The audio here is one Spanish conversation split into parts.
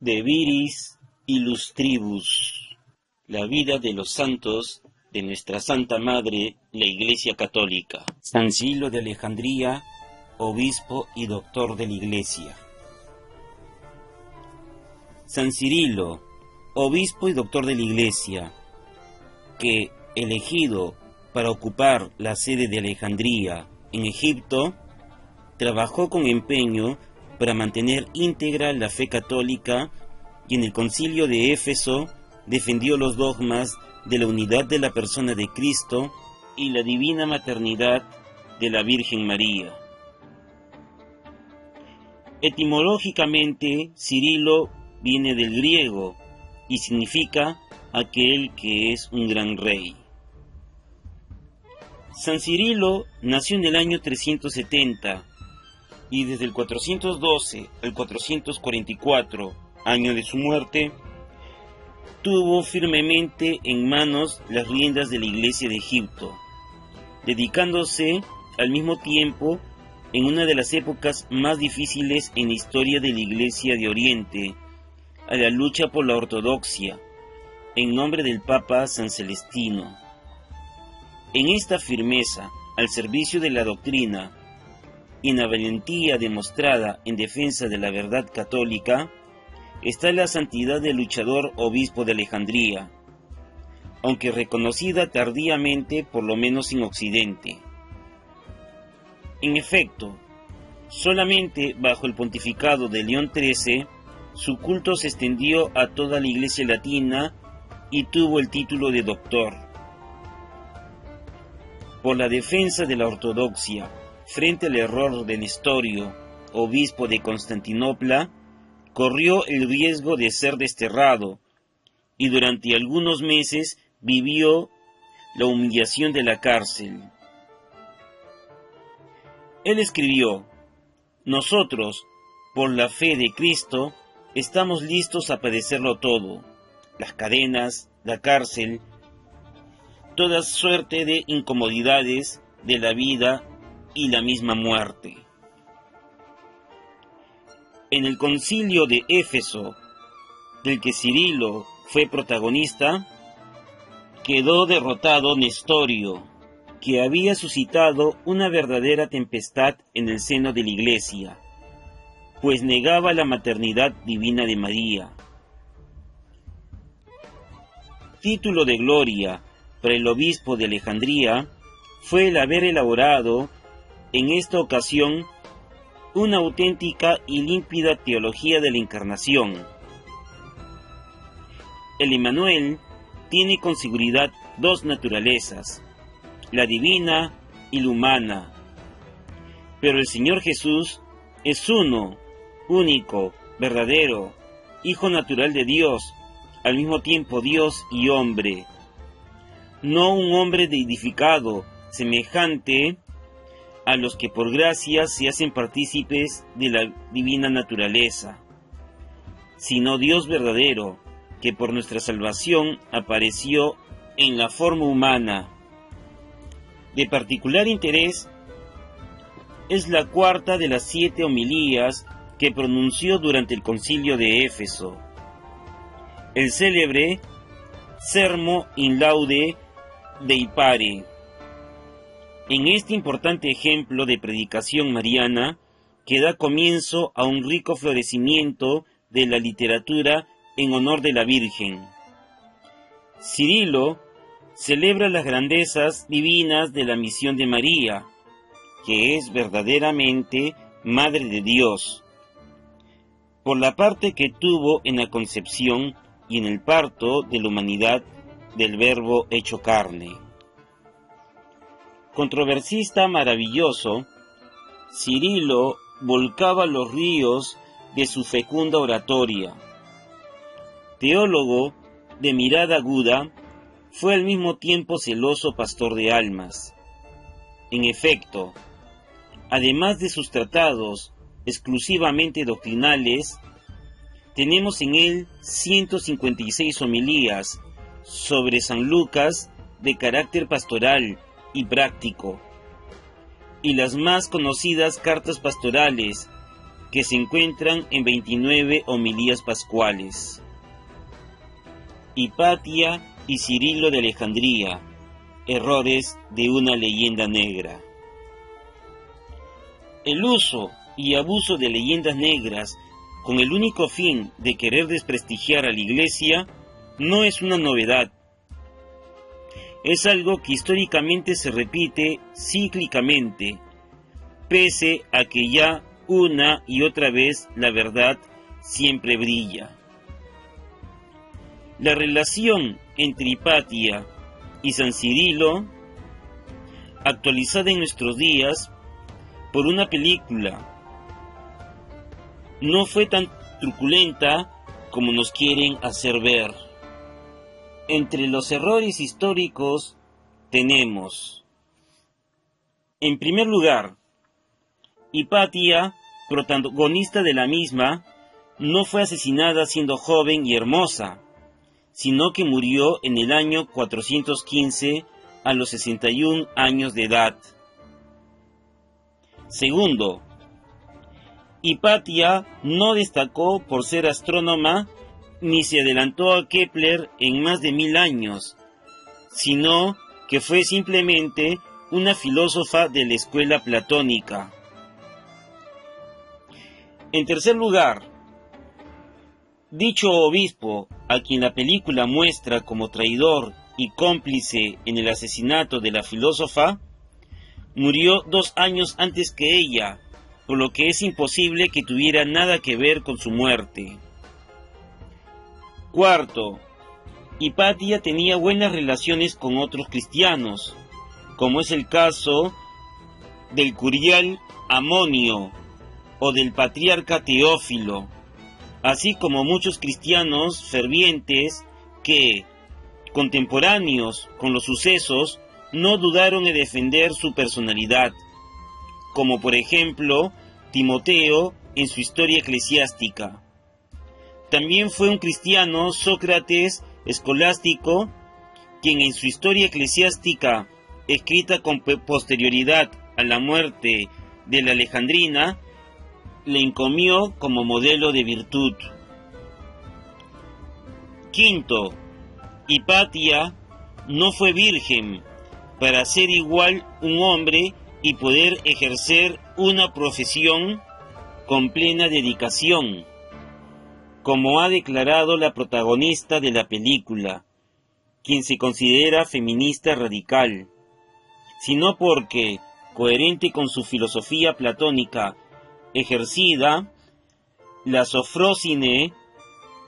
De Viris Illustribus, la vida de los santos de nuestra Santa Madre, la Iglesia Católica. San Cirilo de Alejandría, obispo y doctor de la Iglesia. San Cirilo, obispo y doctor de la Iglesia, que, elegido para ocupar la sede de Alejandría en Egipto, trabajó con empeño para mantener íntegra la fe católica y en el Concilio de Éfeso defendió los dogmas de la unidad de la persona de Cristo y la divina maternidad de la Virgen María. Etimológicamente, Cirilo viene del griego y significa aquel que es un gran rey. San Cirilo nació en el año 370 y desde el 412 al 444, año de su muerte, tuvo firmemente en manos las riendas de la Iglesia de Egipto, dedicándose al mismo tiempo en una de las épocas más difíciles en la historia de la Iglesia de Oriente, a la lucha por la ortodoxia, en nombre del Papa San Celestino. En esta firmeza, al servicio de la doctrina, y en la valentía demostrada en defensa de la verdad católica, está la santidad del luchador obispo de Alejandría, aunque reconocida tardíamente por lo menos en Occidente. En efecto, solamente bajo el pontificado de León XIII, su culto se extendió a toda la Iglesia latina y tuvo el título de doctor. Por la defensa de la ortodoxia frente al error de Nestorio, obispo de Constantinopla, corrió el riesgo de ser desterrado y durante algunos meses vivió la humillación de la cárcel. Él escribió: «Nosotros, por la fe de Cristo, estamos listos a padecerlo todo, las cadenas, la cárcel, toda suerte de incomodidades de la vida y la misma muerte». En el Concilio de Éfeso, del que Cirilo fue protagonista, quedó derrotado Nestorio, que había suscitado una verdadera tempestad en el seno de la Iglesia, pues negaba la maternidad divina de María. Título de gloria para el obispo de Alejandría fue el haber elaborado en esta ocasión una auténtica y límpida teología de la Encarnación. El Emmanuel tiene con seguridad dos naturalezas, la divina y la humana, pero el Señor Jesús es uno, único, verdadero, Hijo natural de Dios, al mismo tiempo Dios y hombre, no un hombre deidificado, semejante a los que por gracia se hacen partícipes de la divina naturaleza, sino Dios verdadero, que por nuestra salvación apareció en la forma humana. De particular interés es la cuarta de las 7 homilías que pronunció durante el Concilio de Éfeso, el célebre Sermo in Laude Dei Pare. En este importante ejemplo de predicación mariana, que da comienzo a un rico florecimiento de la literatura en honor de la Virgen, Cirilo celebra las grandezas divinas de la misión de María, que es verdaderamente Madre de Dios, por la parte que tuvo en la concepción y en el parto de la humanidad del Verbo hecho carne. Controversista maravilloso, Cirilo volcaba los ríos de su fecunda oratoria. Teólogo de mirada aguda, fue al mismo tiempo celoso pastor de almas. En efecto, además de sus tratados exclusivamente doctrinales, tenemos en él 156 homilías sobre San Lucas de carácter pastoral y práctico, y las más conocidas cartas pastorales que se encuentran en 29 homilías pascuales. Hipatia y Cirilo de Alejandría, errores de una leyenda negra. El uso y abuso de leyendas negras con el único fin de querer desprestigiar a la Iglesia no es una novedad. Es algo que históricamente se repite cíclicamente, pese a que ya una y otra vez la verdad siempre brilla. La relación entre Hipatia y San Cirilo, actualizada en nuestros días por una película, no fue tan truculenta como nos quieren hacer ver. Entre los errores históricos tenemos, en primer lugar, Hipatia, protagonista de la misma, no fue asesinada siendo joven y hermosa, sino que murió en el año 415 a los 61 años de edad. Segundo, Hipatia no destacó por ser astrónoma ni se adelantó a Kepler en más de 1000 años, sino que fue simplemente una filósofa de la escuela platónica. En tercer lugar, dicho obispo, a quien la película muestra como traidor y cómplice en el asesinato de la filósofa, murió 2 años antes que ella, por lo que es imposible que tuviera nada que ver con su muerte. Cuarto, Hipatia tenía buenas relaciones con otros cristianos, como es el caso del curial Amonio o del patriarca Teófilo, así como muchos cristianos fervientes que, contemporáneos con los sucesos, no dudaron en defender su personalidad, como por ejemplo Timoteo en su historia eclesiástica. También fue un cristiano Sócrates escolástico, quien en su historia eclesiástica, escrita con posterioridad a la muerte de la Alejandrina, le encomió como modelo de virtud. Quinto, Hipatia no fue virgen para ser igual un hombre y poder ejercer una profesión con plena dedicación, como ha declarado la protagonista de la película, quien se considera feminista radical, sino porque, coherente con su filosofía platónica ejercida, la sofrósine,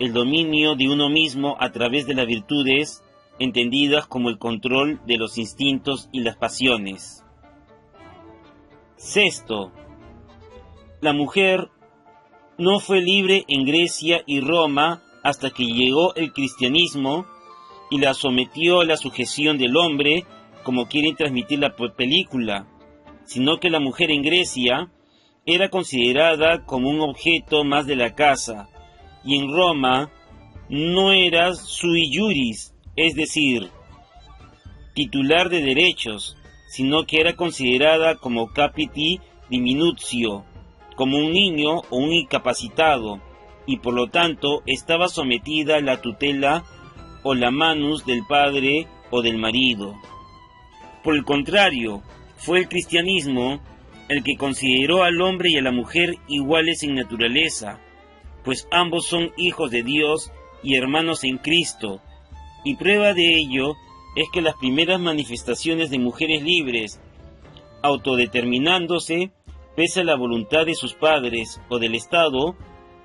el dominio de uno mismo a través de las virtudes, entendidas como el control de los instintos y las pasiones. Sexto, la mujer no fue libre en Grecia y Roma hasta que llegó el cristianismo y la sometió a la sujeción del hombre, como quieren transmitir la película, sino que la mujer en Grecia era considerada como un objeto más de la casa, y en Roma no era sui juris, es decir, titular de derechos, sino que era considerada como capiti diminutio, como un niño o un incapacitado, y por lo tanto estaba sometida a la tutela o la manus del padre o del marido. Por el contrario, fue el cristianismo el que consideró al hombre y a la mujer iguales en naturaleza, pues ambos son hijos de Dios y hermanos en Cristo, y prueba de ello es que las primeras manifestaciones de mujeres libres, autodeterminándose, pese a la voluntad de sus padres o del Estado,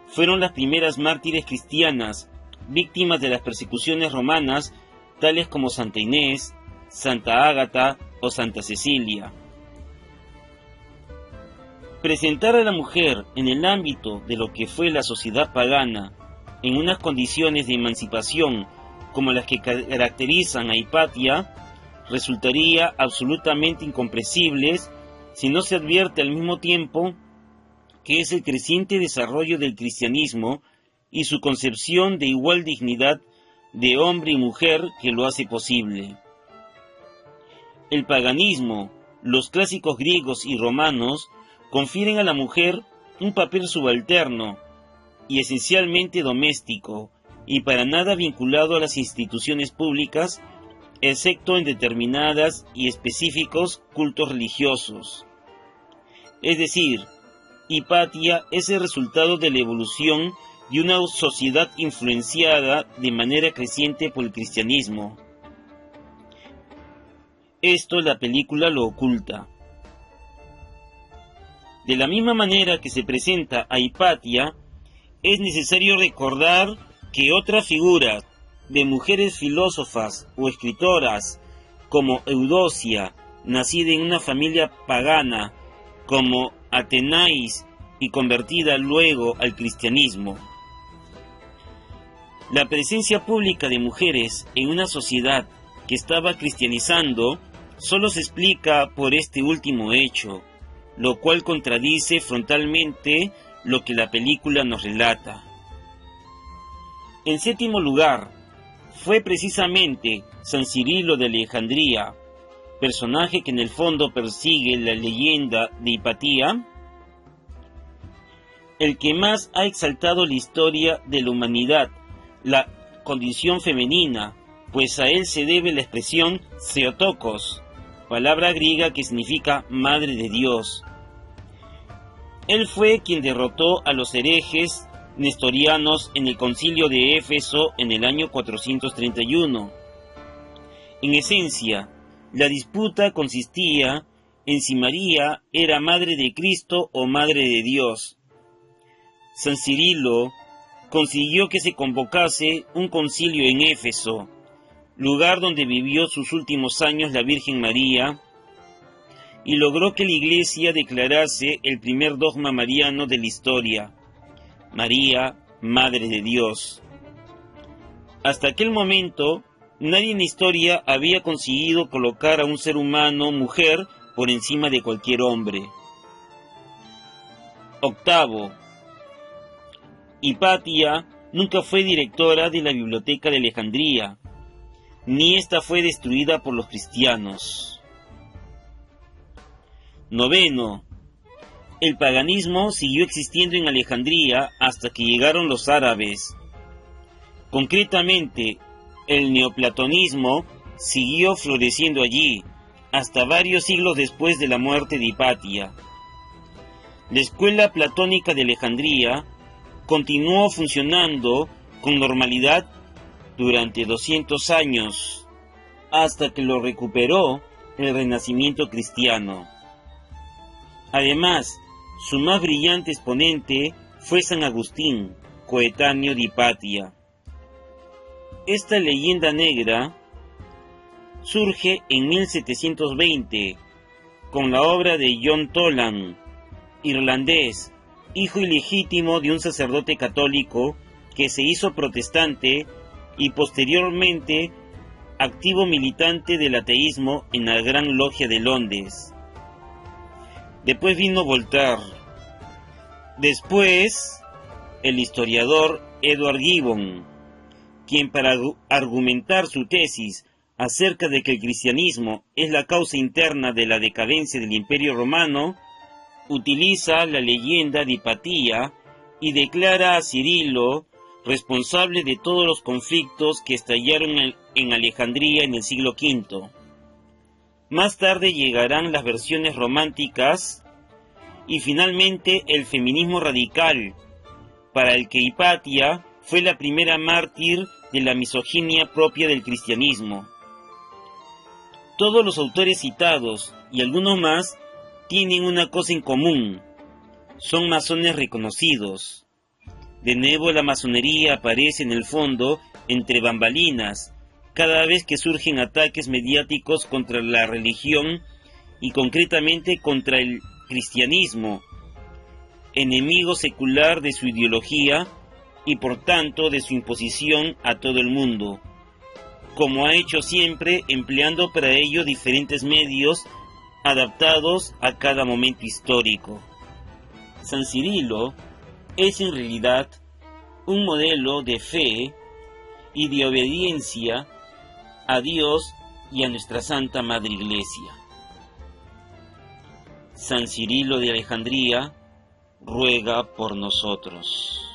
fueron las primeras mártires cristianas, víctimas de las persecuciones romanas, tales como Santa Inés, Santa Ágata o Santa Cecilia. Presentar a la mujer en el ámbito de lo que fue la sociedad pagana, en unas condiciones de emancipación como las que caracterizan a Hipatia, resultaría absolutamente incomprensibles si no se advierte al mismo tiempo que es el creciente desarrollo del cristianismo y su concepción de igual dignidad de hombre y mujer que lo hace posible. El paganismo, los clásicos griegos y romanos confieren a la mujer un papel subalterno y esencialmente doméstico, y para nada vinculado a las instituciones públicas, excepto en determinadas y específicos cultos religiosos. Es decir, Hipatia es el resultado de la evolución de una sociedad influenciada de manera creciente por el cristianismo. Esto la película lo oculta. De la misma manera que se presenta a Hipatia, es necesario recordar que otras figuras de mujeres filósofas o escritoras, como Eudocia, nacida en una familia pagana, como Atenais y convertida luego al cristianismo. La presencia pública de mujeres en una sociedad que estaba cristianizando solo se explica por este último hecho, lo cual contradice frontalmente lo que la película nos relata. En séptimo lugar, fue precisamente San Cirilo de Alejandría, personaje que en el fondo persigue la leyenda de Hipatia, el que más ha exaltado la historia de la humanidad, la condición femenina, pues a él se debe la expresión Theotokos, palabra griega que significa Madre de Dios. Él fue quien derrotó a los herejes nestorianos en el concilio de Éfeso en el año 431. En esencia, la disputa consistía en si María era Madre de Cristo o Madre de Dios. San Cirilo consiguió que se convocase un concilio en Éfeso, lugar donde vivió sus últimos años la Virgen María, y logró que la Iglesia declarase el primer dogma mariano de la historia: María, Madre de Dios. Hasta aquel momento, nadie en la historia había conseguido colocar a un ser humano, mujer, por encima de cualquier hombre. Octavo, Hipatia nunca fue directora de la Biblioteca de Alejandría, ni ésta fue destruida por los cristianos. Noveno, el paganismo siguió existiendo en Alejandría hasta que llegaron los árabes. Concretamente, el neoplatonismo siguió floreciendo allí, hasta varios siglos después de la muerte de Hipatia. La escuela platónica de Alejandría continuó funcionando con normalidad durante 200 años, hasta que lo recuperó el Renacimiento cristiano. Además, su más brillante exponente fue San Agustín, coetáneo de Hipatia. Esta leyenda negra surge en 1720 con la obra de John Toland, irlandés, hijo ilegítimo de un sacerdote católico que se hizo protestante y posteriormente activo militante del ateísmo en la Gran Logia de Londres. Después vino Voltaire. Después, el historiador Edward Gibbon, quien para argumentar su tesis acerca de que el cristianismo es la causa interna de la decadencia del Imperio Romano, utiliza la leyenda de Hipatia y declara a Cirilo responsable de todos los conflictos que estallaron en Alejandría en el siglo V. Más tarde llegarán las versiones románticas y finalmente el feminismo radical, para el que Hipatia fue la primera mártir de la misoginia propia del cristianismo. Todos los autores citados, y algunos más, tienen una cosa en común: son masones reconocidos. De nuevo la masonería aparece en el fondo, entre bambalinas, cada vez que surgen ataques mediáticos contra la religión y concretamente contra el cristianismo, enemigo secular de su ideología y por tanto de su imposición a todo el mundo, como ha hecho siempre, empleando para ello diferentes medios adaptados a cada momento histórico. San Cirilo es en realidad un modelo de fe y de obediencia a Dios y a nuestra Santa Madre Iglesia. San Cirilo de Alejandría ruega por nosotros.